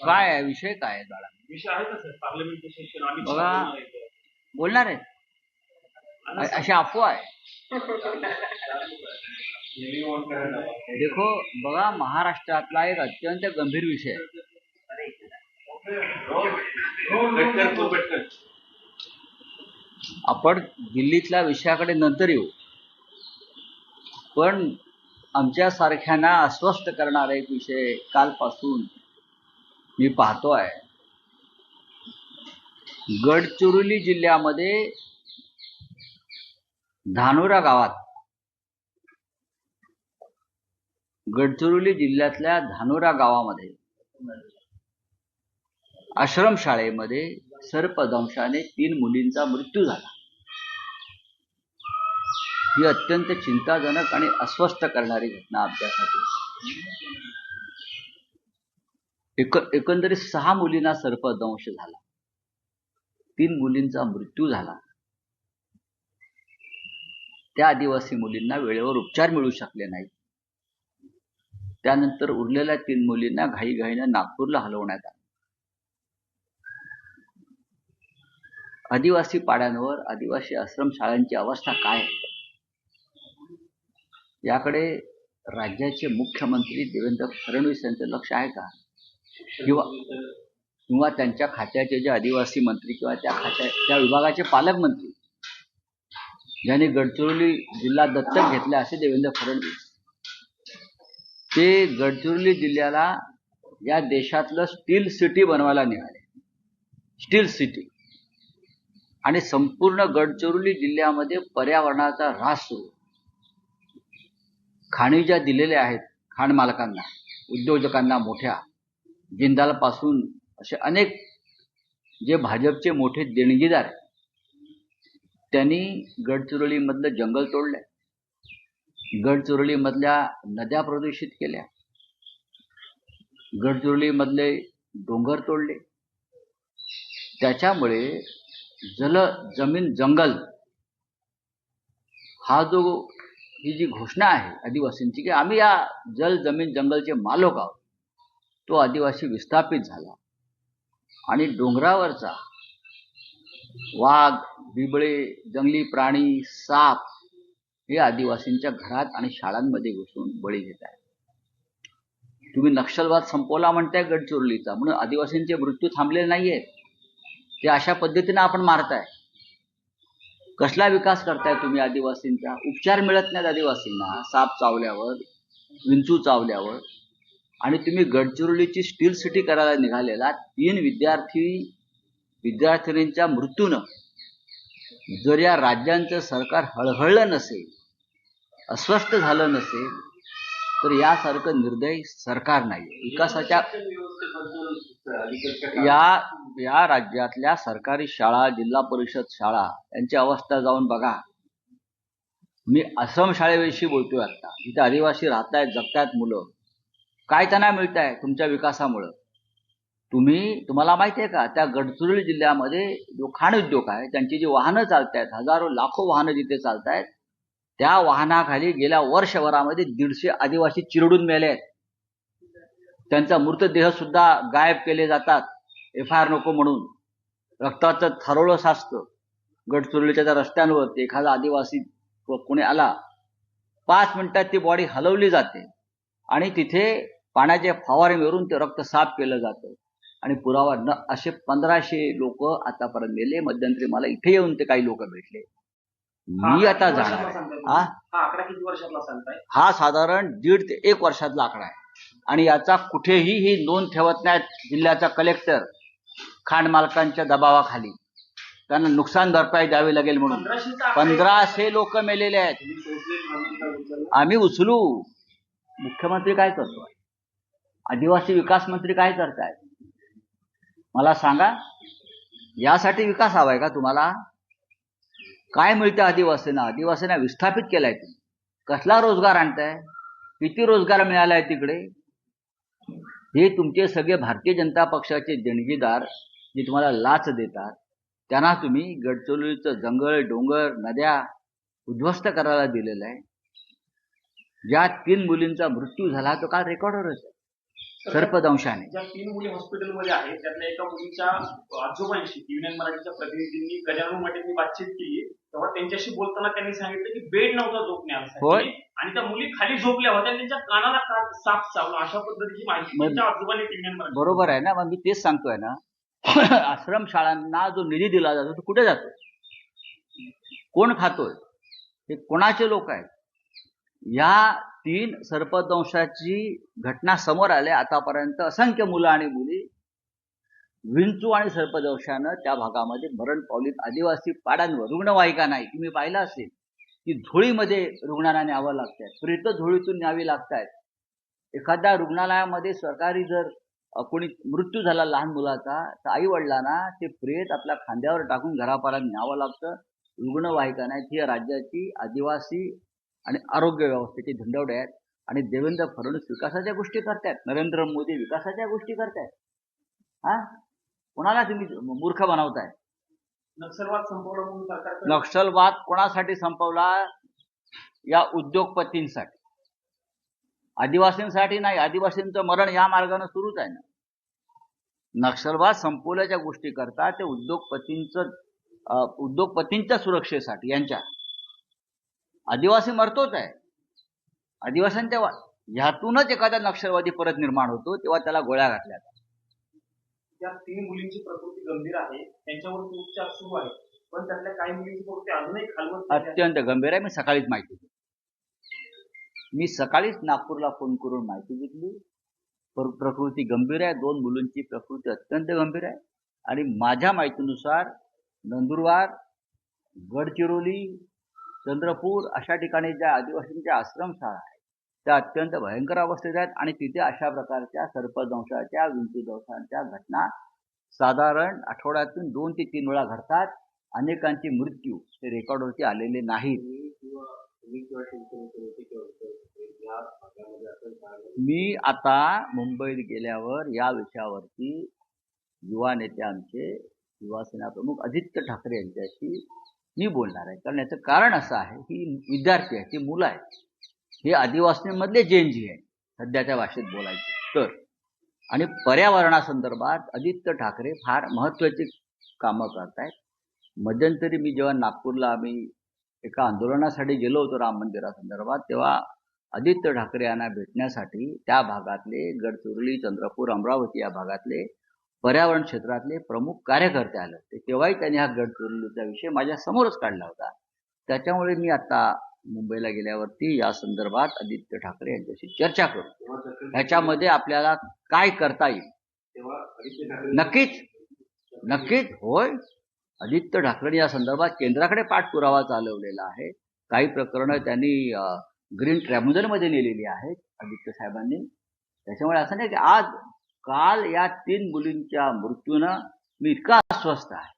काय आहे विषय, काय आहे बाळा? विषय आहे का सर? पार्लमेंट सेशन आम्ही बघा, बोलणार आहे अशी अफवा आहे. देखो बघा, महाराष्ट्रातला एक अत्यंत गंभीर विषय आहे. आपण दिल्लीतल्या विषयाकडे नंतर येऊ, पण आमच्या सारख्यांना अस्वस्थ करणारा एक विषय कालपासून मी पाहतोय. गडचिरोली जिल्ह्यामध्ये धानोरा गावात, गडचिरोली जिल्ह्यातल्या धानोरा गावामध्ये आश्रमशाळेमध्ये सर्पदंशाने 3 मुलींचा मृत्यू झाला. ही अत्यंत चिंताजनक आणि अस्वस्थ करणारी घटना आमच्यासाठी. एकंदरीत 6 मुलींना सर्पदंश झाला, 3 मुलींचा मृत्यू झाला. त्या आदिवासी मुलींना वेळेवर उपचार मिळू शकले नाहीत. त्यानंतर उरलेल्या 3 मुलींना घाईघाईने नागपूरला हलवण्यात आलं. आदिवासी पाड्यांवर आदिवासी आश्रमशाळांची अवस्था काय आहे याकडे राज्याचे मुख्यमंत्री देवेंद्र फडणवीस यांचं लक्ष आहे का? किंवा त्यांच्या खात्याचे जे आदिवासी मंत्री किंवा त्या विभागाचे पालकमंत्री ज्यांनी गडचिरोली जिल्हा दत्तक घेतला असे देवेंद्र फडणवीस, ते गडचिरोली जिल्ह्याला या देशातलं स्टील सिटी बनवायला निघाले. Steel city. आणि संपूर्ण गडचिरोली जिल्ह्यामध्ये पर्यावरणाचा ऱ्हास सुरू. खाणी ज्या दिलेल्या आहेत खाण मालकांना, उद्योजकांना, मोठ्या जिंदाल पासून असे अनेक जे भाजपचे मोठे देणगीदार आहेत, त्यांनी गडचिरोलीमधलं जंगल तोडलंय, गडचिरोलीमधल्या नद्या प्रदूषित केल्या, गडचिरोलीमधले डोंगर तोडले. त्याच्यामुळे जमीन जंगल हा ही जी घोषणा आहे आदिवासींची की आम्ही या जमीन जंगलचे मालक आहोत, तो आदिवासी विस्थापित झाला. आणि डोंगरावरचा वाघ, बिबळे, जंगली प्राणी, साप हे आदिवासींच्या घरात आणि शाळांमध्ये घुसून बळी घेत आहेत. तुम्ही नक्षलवाद संपवला म्हणताय गडचिरोलीचा, म्हणून आदिवासींचे मृत्यू थांबलेले नाहीयेत. ते अशा पद्धतीने आपण मारताय. कसला विकास करताय तुम्ही आदिवासींचा? उपचार मिळत नाहीत आदिवासींना साप चावल्यावर, विंचू चावल्यावर. आणि तुम्ही गडचिरोलीची स्टील सिटी करायला निघालेला 3 विद्यार्थिनींच्या मृत्यूनं जर या राज्यांचं सरकार हळहळलं नसेल, अस्वस्थ झालं नसेल, तर यासारखं निर्दयी सरकार नाही. विकासाच्या या राज्यातल्या सरकारी शाळा, जिल्हा परिषद शाळा यांची अवस्था जाऊन बघा. मी आश्रमशाळेविषयी बोलतोय आता. इथे आदिवासी राहतायत, जगतायत मुलं. काय त्यांना मिळत आहे तुमच्या विकासामुळं? तुम्हाला माहिती आहे का, त्या गडचिरोली जिल्ह्यामध्ये जो खाण उद्योग आहे, त्यांची जी वाहनं चालतायत, हजारो लाखो वाहनं जिथे चालतायत, त्या वाहनाखाली गेल्या वर्षभरामध्ये 150 आदिवासी चिरडून मेले आहेत. त्यांचा मृतदेह सुद्धा गायब केले जातात FIR नको म्हणून. रक्ताचं थरोळं साचतं गडचिरोलीच्या त्या रस्त्यांवर. एखादा आदिवासी कोणी आला, 5 मिनिटात ती बॉडी हलवली जाते आणि तिथे पाण्याचे फवारे मारून ते रक्त साफ केलं जातं. आणि पुरावा न असे 1500 लोक आतापर्यंत गेले. मध्यंतरी मला इथे येऊन ते काही लोक भेटले. मी आता जाणार. हा आकडा किती वर्षातला सांगताय? हा साधारण 1.5 ते 1 वर्षातला आकडा आहे. आणि याचा कुठेही ही नोंद ठेवत नाहीत जिल्ह्याचा कलेक्टर, खाण मालकांच्या दबावाखाली. त्यांना नुकसान भरपाई द्यावी लागेल म्हणून. 1500 लोक मेलेले आहेत. आम्ही उचलू. मुख्यमंत्री काय करतोय? आदिवासी विकास मंत्री काय करतायत? मला सांगा. यासाठी विकास हवाय का तुम्हाला? काय मिळतं आदिवासींना? आदिवासींना विस्थापित केलाय तुम्ही. कसला रोजगार आणताय? किती रोजगार मिळालाय तिकडे? हे तुमचे सगळे भारतीय जनता पक्षाचे देणगीदार जे तुम्हाला लाच देतात, त्यांना तुम्ही गडचिरोलीचं जंगल, डोंगर, नद्या उद्ध्वस्त करायला दिलेलं आहे. ज्या 3 मुलींचा मृत्यू झाला तो काल रेकॉर्डवरच आहे. सर्पदंशाने. ज्या 3 मुली हॉस्पिटलमध्ये आहेत त्यातल्या एका मुलीच्या आजोबांशी युनियन मराठीच्या प्रतिनिधींनी गजानन मटेंनी बातचीत केली, तेव्हा त्यांच्याशी बोलताना त्यांनी सांगितलं की बेड नव्हता झोपण्यासाठी होय. आणि त्या मुली खाली झोपल्या होत्या आणि त्यांच्या कानाला साप चावला, अशा पद्धतीची माहिती त्यांच्या आजोबांनी युनियन मराठी. बरोबर आहे ना, मग मी तेच सांगतोय ना. आश्रम शाळांना जो निधी दिला जातो तो कुठे जातो, कोण खातोय, हे कोणाचे लोक आहेत? या 3 सर्पदंशाची घटना समोर आल्या आतापर्यंत असंख्य मुलं आणि मुली विंचू आणि सर्पदंशानं त्या भागामध्ये मरण पावलीत. आदिवासी पाड्यांवर रुग्णवाहिका नाही. तुम्ही पाहिलं असेल की धुळीमध्ये रुग्णांना न्यावं लागतंय, प्रेत धुळीतून न्यावी लागतायत. एखाद्या रुग्णालयामध्ये सरकारी जर कोणी मृत्यू झाला लहान मुलाचा तर आई वडिलांना ते प्रेत आपल्या खांद्यावर टाकून घरापर्यंत न्यावं लागतं. रुग्णवाहिका नाहीत. ही राज्याची आदिवासी आणि आरोग्य व्यवस्थेची धंदवडे आहेत. आणि देवेंद्र फडणवीस विकासाच्या गोष्टी करतायत, नरेंद्र मोदी विकासाच्या गोष्टी करतायत. हा, कोणाला तुम्ही मूर्ख बनवताय? नक्षलवाद संपवला म्हणून सरकार. नक्षलवाद कोणासाठी संपवला? या उद्योगपतींसाठी, आदिवासींसाठी नाही. आदिवासींचं मरण या मार्गाने सुरूच आहे ना. नक्षलवाद संपवल्याच्या गोष्टी करतात ते उद्योगपतींच्या सुरक्षेसाठी. यांच्या आदिवासी मरतोच आहे. आदिवासींच्या ह्यातूनच एखादा नक्षलवादी परत निर्माण होतो तेव्हा त्याला गोळ्या घातल्या जातात. त्या 3 मुलींची प्रकृती गंभीर आहे, त्यांच्यावर उपचार सुरू आहे, पण त्यातल्या काही मुलींची प्रकृती अजूनही खालवत अत्यंत गंभीर आहे. मी सकाळीच माहिती घेतली. मी सकाळीच नागपूरला फोन करून माहिती घेतली. प्रकृती गंभीर आहे. 2 मुलींची प्रकृती अत्यंत गंभीर आहे. आणि माझ्या माहितीनुसार नंदुरबार, गडचिरोली, चंद्रपूर अशा ठिकाणी ज्या आदिवासींच्या आश्रमशाळा आहेत त्या अत्यंत भयंकर अवस्थेत आहेत. आणि तिथे अशा प्रकारच्या सर्पदंशाच्या, विंचूदंशाच्या घटना साधारण आठवड्यातून 2 ते 3 वेळा घडतात. अनेकांचे मृत्यू हे रेकॉर्डवरती आलेले नाहीत. मी आता मुंबईत गेल्यावर या विषयावरती युवा नेते आमचे युवासेना प्रमुख आदित्य ठाकरे यांच्याशी मी बोलणार आहे. कारण याचं कारण असं आहे की विद्यार्थी आहेत, ती मुलं आहेत, हे आदिवासींमधले जेनजी आहे सध्याच्या भाषेत बोलायचे तर. आणि पर्यावरणासंदर्भात आदित्य ठाकरे फार महत्त्वाची कामं करतायत. मध्यंतरी मी जेव्हा नागपूरला आम्ही एका आंदोलनासाठी गेलो होतो राम मंदिरासंदर्भात, तेव्हा आदित्य ठाकरे यांना भेटण्यासाठी त्या भागातले गडचिरोली, चंद्रपूर, अमरावती या भागातले पर्यावरण क्षेत्रातले प्रमुख कार्यकर्ते आले होते. तेव्हाही त्यांनी हा गडचिरोलीचा विषय माझ्या समोरच काढला होता. त्याच्यामुळे मी आता मुंबईला गेल्यावरती या संदर्भात आदित्य ठाकरे यांच्याशी चर्चा करू. ह्याच्यामध्ये आपल्याला काय करता येईल. नक्कीच होय. आदित्य ठाकरे या संदर्भात केंद्राकडे पाठपुरावा चालवलेला आहे. काही प्रकरणं त्यांनी ग्रीन ट्रिब्युनलमध्ये नेलेली आहेत आदित्य साहेबांनी. त्याच्यामुळे असं नाही की काल या 3 मुलींच्या मृत्यूनं मी इतका अस्वस्थ आहे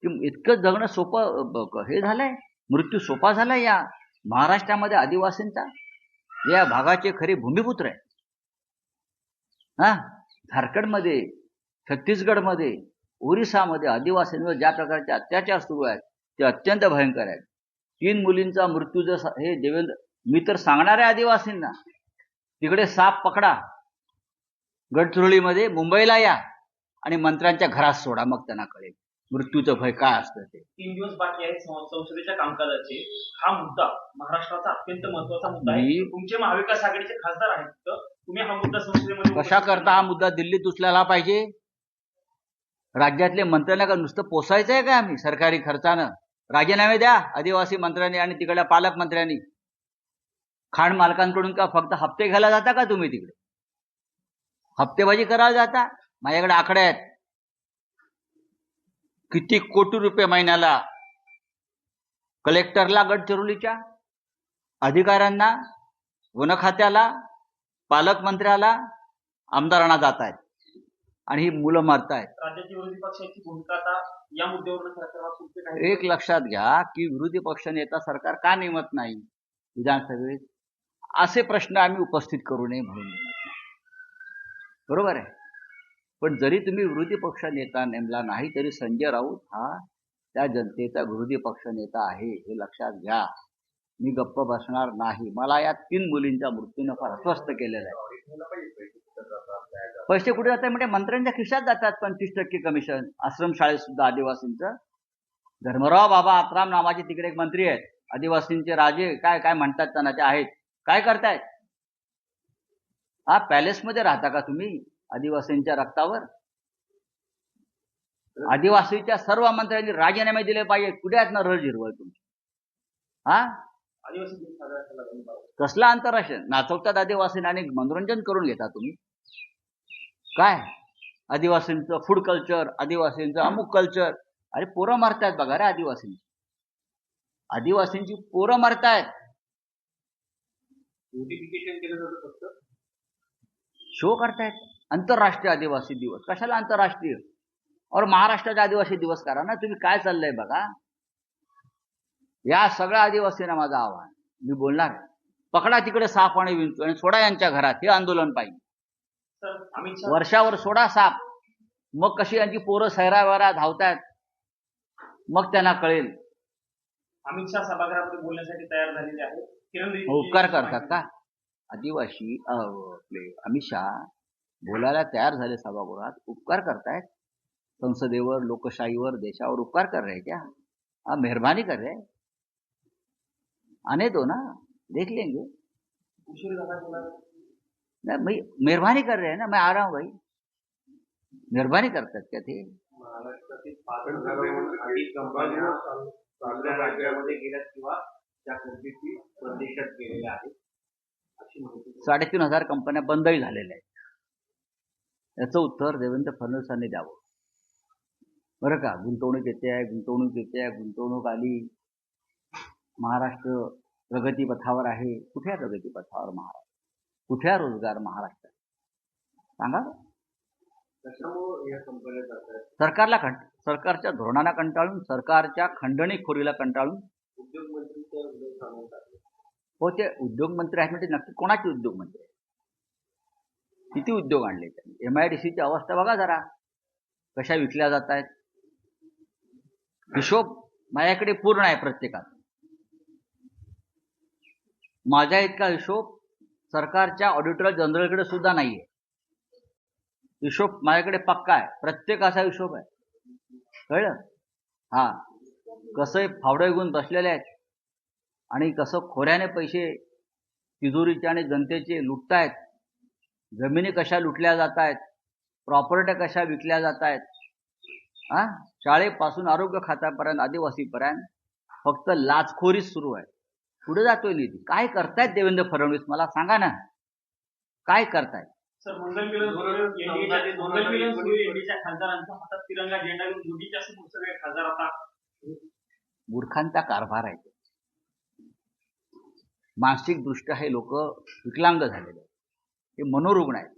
की इतकं जगणं सोपं हे झालंय, मृत्यू सोपा झालाय. या महाराष्ट्रामध्ये आदिवासींचा, या भागाचे खरे भूमिपुत्र आहे. हा, झारखंडमध्ये, छत्तीसगडमध्ये, ओरिसामध्ये आदिवासींवर ज्या प्रकारचे अत्याचार सुरू आहेत ते अत्यंत भयंकर आहेत. 3 मुलींचा मृत्यू जर हे देवेंद्र, मी तर सांगणार आहे आदिवासींना, तिकडे साप पकडा, गडचिरोलीमध्ये मुंबईला या आणि मंत्र्यांच्या घरात सोडा, मग त्यांना कळेल मृत्यूचं भय काय असतं ते. 3 दिवस बाकी आहेत संसदेच्या कामकाजाचे. हा मुद्दा महाराष्ट्राचा अत्यंत महत्वाचा मुद्दा आहे. तुमचे महाविकास आघाडीचे खासदार आहेत, तर तुम्ही हा मुद्दा संसदेमध्ये कशा करता हा मुद्दा दिल्लीत उचलायला पाहिजे? राज्यातले मंत्र्यांना का नुसतं पोसायचं आहे का आम्ही सरकारी खर्चानं? राजीनामे द्या आदिवासी मंत्र्यांनी आणि तिकडल्या पालकमंत्र्यांनी. खाण मालकांकडून का फक्त हप्ते घ्यायला जाता का तुम्ही? तिकडे हप्तेबाजी करायला जाता? माझ्याकडे आकडे आहेत, किती कोटी रुपये महिन्याला कलेक्टरला, गडचिरोलीच्या अधिकाऱ्यांना, वन खात्याला, पालकमंत्र्याला, आमदारांना जात आहेत आणि ही मुलं मरतायत. राज्याची विरोधी पक्षाची भूमिका आता या मुद्द्यावर सरकारला एक लक्षात घ्या की विरोधी पक्ष नेता सरकार का नेमत नाही विधानसभेत, असे प्रश्न आम्ही उपस्थित करू नये म्हणून. बरोबर आहे. पण जरी तुम्ही विरोधी पक्ष नेता नेमला नाही तरी संजय राऊत हा त्या जनतेचा विरोधी पक्ष नेता आहे, हे लक्षात घ्या. मी गप्प बसणार नाही. मला या 3 मुलींच्या मृत्यूनं फार अस्वस्थ केलेलं आहे. पैसे कुठे जातात म्हणजे मंत्र्यांच्या खिशात जातात. 25% कमिशन आश्रमशाळेत सुद्धा आदिवासींचं. धर्मराव बाबा आत्राम नावाचे तिकडे एक मंत्री आहेत, आदिवासींचे राजे काय काय म्हणतात त्यांना, ते आहेत. काय करतायत? हा पॅलेसमध्ये राहता का तुम्ही आदिवासींच्या रक्तावर? आदिवासीच्या सर्व मंत्र्यांनी राजीनामे दिले पाहिजे. कुठे आहेत ना रज हिरवळ तुमची? हा आदिवासी दिन साजरा केला जातो. कसला आंतरराष्ट्रीय नाचवतात आदिवासींना आणि मनोरंजन करून घेता तुम्ही? काय आदिवासींचं फूड कल्चर, आदिवासींचं अमुक कल्चर. अरे पोरं मरतायत बघा रे आदिवासींची. आदिवासींची पोरं मरतायत. नोटिफिकेशन केलं जातं फक्त. शो करतायत आंतरराष्ट्रीय आदिवासी दिवस. कशाला आंतरराष्ट्रीय? और महाराष्ट्राचा आदिवासी दिवस करा ना तुम्ही. काय चाललंय बघा. या सगळ्या आदिवासींना माझं आव्हान, मी बोलणार आहे, पकडा तिकडे साप आणि विंचू आणि सोडा यांच्या घरात. हे आंदोलन पाहिजे. सर अमित शहा वर्षावर सोडा साप, मग कशी यांची पोरं सैरावैरा धावतायत, मग त्यांना कळेल. अमित शहा सभागृहामध्ये बोलण्यासाठी तयार झालेले आहेत. किरण उपकार करतात का आदिवासी? आपले अमित शहा बोलायला तयार झाले सभागृहात. उपकार करतायत संसदेवर, लोकशाहीवर, देशावर उपकार कर रहे क्या? आप मेहरबानी कर रहे? आने दो ना, देख लेंगे. उशीर झाला बोला. नहीं मैं मेहरबानी कर रहे हैं ना, मैं आ रहा हूँ भाई. मेहरबानी करतात का ते? महाराष्ट्रातील 5,000 अधिक कंपन्या दुसऱ्या राज्यामध्ये गेल्यात किंवा त्या कंपनीची परदेशात गेलेल्या आहेत अशी माहिती. 3,500 कंपन्या बंदही झालेल्या आहेत. याचं उत्तर देवेंद्र फडणवीसांनी द्यावं. बरं का, गुंतवणूक येते आहे, गुंतवणूक येते आहे, गुंतवणूक आली, महाराष्ट्र प्रगतीपथावर आहे. कुठे आहे प्रगतीपथावर महाराष्ट्र? कुठे आहे रोजगार महाराष्ट्रात? सांगा. त्याच्यामुळे या कंपन्या जातात. सरकारच्या धोरणाला कंटाळून, सरकारच्या खंडणीखोरीला कंटाळून उद्योगमंत्रीचं हो, ते उद्योगमंत्री आहेत म्हणजे नक्की कोणाचे उद्योगमंत्री आहेत? किती उद्योग आणले त्यांनी? MIDCची अवस्था बघा जरा, कशा विकल्या जात आहेत. हिशोब माझ्याकडे पूर्ण आहे प्रत्येकात. माझ्या इतका हिशोब सरकारच्या ऑडिटर जनरलकडे सुद्धा नाहीये. हिशोब माझ्याकडे पक्का आहे, प्रत्येकाचा हिशोब आहे. कळलं? हा, कसं फावडे घेऊन बसलेले आहेत आणि कसं खोऱ्याने पैसे तिजोरीचे आणि जनतेचे लुटतायत. जमिनी कशा लुटल्या जात आहेत, प्रॉपर्ट्या कशा विकल्या जात आहेत. हा, शाळेपासून आरोग्य खात्यापर्यंत, आदिवासीपर्यंत फक्त लाचखोरीच सुरू आहे. पुढे जातोय निधी. काय करतायत देवेंद्र फडणवीस? मला सांगा ना, काय करतायत? सर एनडीच्या खासदारांच्या हातात तिरंगा झेंडा घेऊन मोदीच्या समोर सगळे खासदार आता. मूर्खांचा कारभार आहे. मानसिक दृष्ट्या हे लोक विकलांग झालेले आहेत. हे मनोरुग्ण आहेत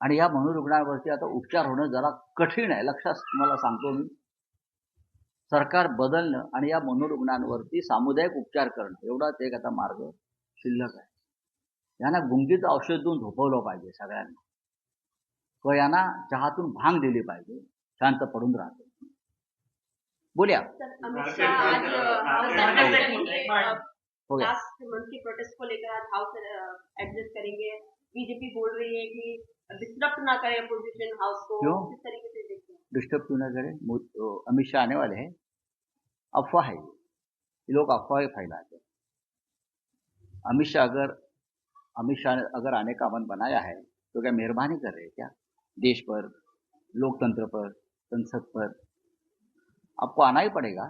आणि या मनोरुग्णांवरती आता उपचार होणं जरा कठीण आहे. लक्षात तुम्हाला सांगतो मी, सरकार बदलणं आणि या मनोरुग्णांवरती सामुदायिक उपचार करणं एवढाच एक आता मार्ग शिल्लक आहे. यांना गुंगीचं औषध देऊन झोपवलं पाहिजे सगळ्यांना, व यांना चहातून भांग दिली पाहिजे, शांत पडून राहतो. बोलिया. अमित शाह आज हो गया. लास्ट मंथ की प्रोटेस्ट को लेकर आज हाउस एडजस्ट करेंगे. बीजेपी बोल रही है कि डिस्टर्ब ना करे अपोजिशन हाउस को. क्यों? किस तरीके से देखते हैं? डिस्टर्ब क्यों ना करें? अमित शाह आने वाले हैं. अफवाह है ये लोग अफवाहें फैलाते हैं. अमित शाह ने अगर आने का मन बनाया है तो क्या मेहरबानी कर रहे हैं क्या देश पर, लोकतंत्र पर, संसद पर? आपको आना ही पड़ेगा.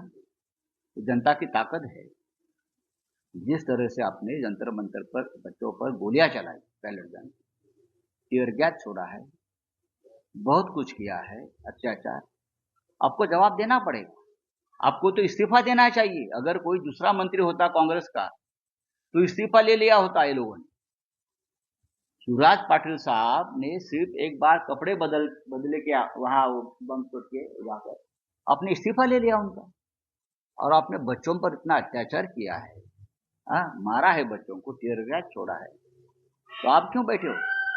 जनता की ताकत है. जिस तरह से आपने जंतर मंतर पर बच्चों पर गोलियां चलाई, पैलेट गन, टीयर गैस छोड़ा है, बहुत कुछ किया है, अत्याचार, आपको जवाब देना पड़ेगा. आपको तो इस्तीफा देना चाहिए. अगर कोई दूसरा मंत्री होता कांग्रेस का तो इस्तीफा ले लिया होता ये लोगों ने. शिवराज पाटिल साहब ने सिर्फ एक बार कपड़े बदले क्या वहां बम तोड़ के जाकर आपने इस्तीफा ले लिया उनका. और आपने बच्चों पर इतना अत्याचार किया है, मारा है बच्चों को, टीयर गैस छोड़ा है, तो आप क्यों बैठे हो?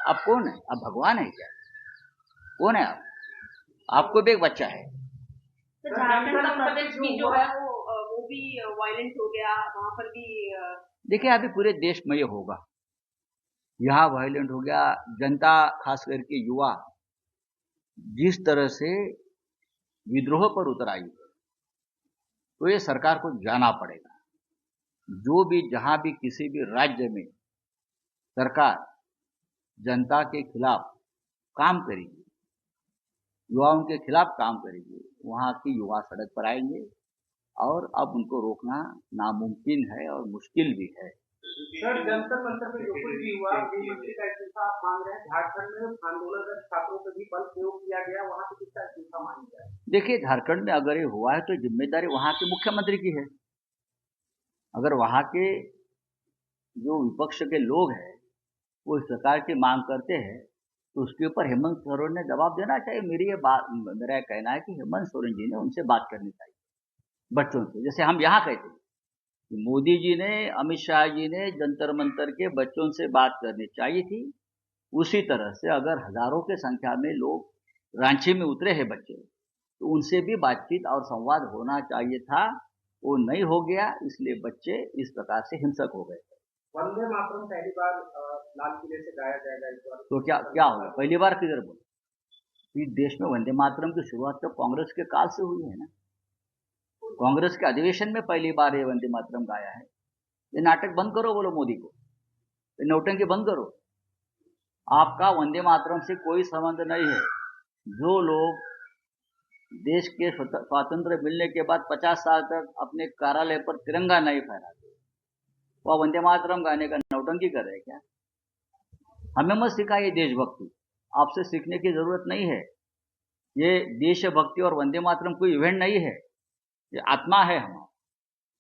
आप कौन है? आप भगवान है क्या? कौन है आप? आपको भी एक बच्चा है. तो झारखंड का प्रदेश भी जो है वो वो भी वायलेंट हो गया, वहां पर भी देखिए अभी पूरे देश में ये होगा, यहाँ वायलेंट हो गया, जनता खास करके युवा जिस तरह से विद्रोह पर उतर आई है, तो ये सरकार को जाना पड़ेगा। जो भी जहां भी किसी भी राज्य में सरकार जनता के खिलाफ काम करेगी, युवाओं के खिलाफ काम करेगी, वहां की युवा सड़क पर आएंगे और अब उनको रोकना नामुमकिन है और मुश्किल भी है। सर, जंतर मंतर पे जो कुछ भी हुआ, गृहमंत्री का इस्तीफा आप मांग रहे हैं। झारखंड में आंदोलनरत छात्रों पे भी बल प्रयोग किया गया, वहां से किसका इस्तीफा मांग जाए? देखिए झारखंड में अगर ये हुआ है तो जिम्मेदारी वहां के मुख्यमंत्री की है। अगर वहां के जो विपक्ष के लोग हैं वो इस सरकार की मांग करते हैं तो उसके ऊपर हेमंत सोरेन ने जवाब देना चाहिए। मेरा यह कहना है कि हेमंत सोरेन जी ने उनसे बात करनी चाहिए बच्चों से, जैसे हम यहाँ कहते हैं कि मोदी जी ने, अमित शाह जी ने जंतर मंतर के बच्चों से बात करनी चाहिए थी। उसी तरह से अगर हजारों की संख्या में लोग रांची में उतरे हैं बच्चे, तो उनसे भी बातचीत और संवाद होना चाहिए था, वो नहीं हो गया, इसलिए बच्चे इस प्रकार से हिंसक हो गए। वंदे मातरम पहली बार लाल किले से गाया जाएगा इस बार, तो क्या होगा? पहली बार किधर बोले? इस देश में वंदे मातरम की शुरुआत तो कांग्रेस के काल से हुई है ना। कांग्रेस के अधिवेशन में पहली बार ये वंदे मातरम गाया है। ये नाटक बंद करो, बोलो मोदी को, ये नौटंकी बंद करो। आपका वंदे मातरम से कोई संबंध नहीं है। जो लोग देश के स्वातंत्र मिलने के बाद 50 साल तक अपने कार्यालय पर तिरंगा नहीं फहराते, वह वंदे मातरम गाने का नौटंकी कर रहे क्या? हमें मत सिखाइए देशभक्ति, आपसे सीखने की जरूरत नहीं है। ये देशभक्ति और वंदे मातरम कोई इवेंट नहीं है, ये आत्मा है हमारा,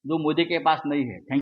जो मोदी के पास नहीं है। थैंक